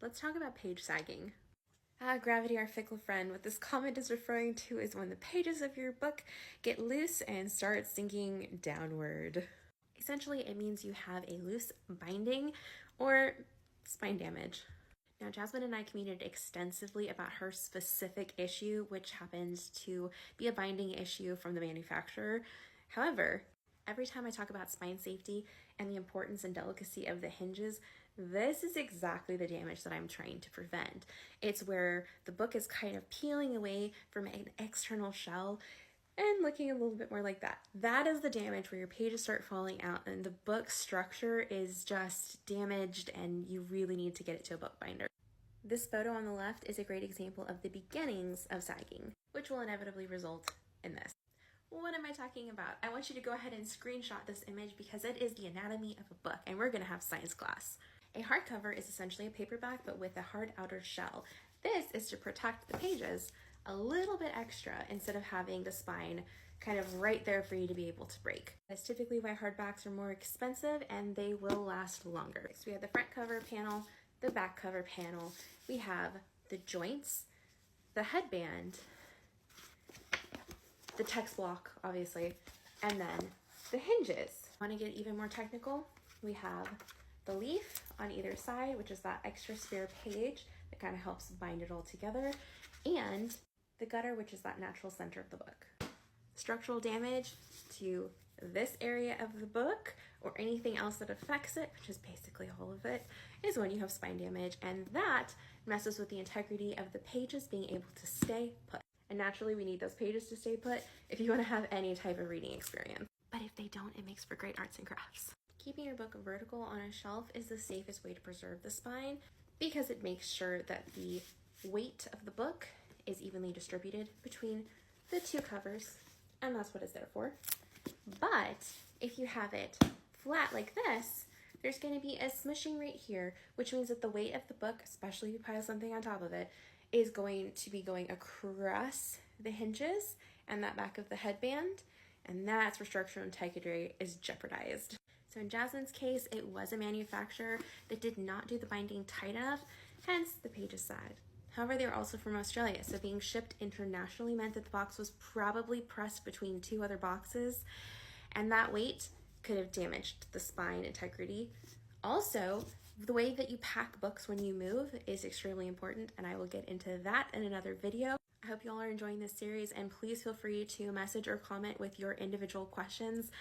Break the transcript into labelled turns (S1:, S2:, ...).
S1: let's talk about page sagging. Gravity, our fickle friend, what this comment is referring to is when the pages of your book get loose and start sinking downward. Essentially, it means you have a loose binding or spine damage. Now, Jasmine and I communicated extensively about her specific issue, which happens to be a binding issue from the manufacturer. However, every time I talk about spine safety and the importance and delicacy of the hinges, this is exactly the damage that I'm trying to prevent. It's where the book is kind of peeling away from an external shell and looking a little bit more like that. That is the damage where your pages start falling out and the book structure is just damaged and you really need to get it to a bookbinder. This photo on the left is a great example of the beginnings of sagging, which will inevitably result in this. What am I talking about? I want you to go ahead and screenshot this image because it is the anatomy of a book and we're gonna have science class. A hardcover is essentially a paperback but with a hard outer shell. This is to protect the pages a little bit extra instead of having the spine kind of right there for you to be able to break. That's typically why hardbacks are more expensive and they will last longer. So we have the front cover panel, the back cover panel, we have the joints, the headband, the text block, obviously, and then the hinges. Want to get even more technical? We have the leaf on either side, which is that extra spare page that kind of helps bind it all together, and the gutter, which is that natural center of the book. Structural damage to this area of the book or anything else that affects it, which is basically all of it, is when you have spine damage, and that messes with the integrity of the pages being able to stay put. And naturally, we need those pages to stay put if you want to have any type of reading experience. But if they don't, it makes for great arts and crafts. Keeping your book vertical on a shelf is the safest way to preserve the spine because it makes sure that the weight of the book is evenly distributed between the two covers, and that's what it's there for. But if you have it flat like this, there's going to be a smushing right here, which means that the weight of the book, especially if you pile something on top of it, is going to be going across the hinges and that back of the headband, and that's where structural integrity is jeopardized. So in Jasmine's case, it was a manufacturer that did not do the binding tight enough, hence the pages sagged. However, they were also from Australia, so being shipped internationally meant that the box was probably pressed between two other boxes, and that weight could have damaged the spine integrity. Also, the way that you pack books when you move is extremely important, and I will get into that in another video. I hope you all are enjoying this series, and please feel free to message or comment with your individual questions.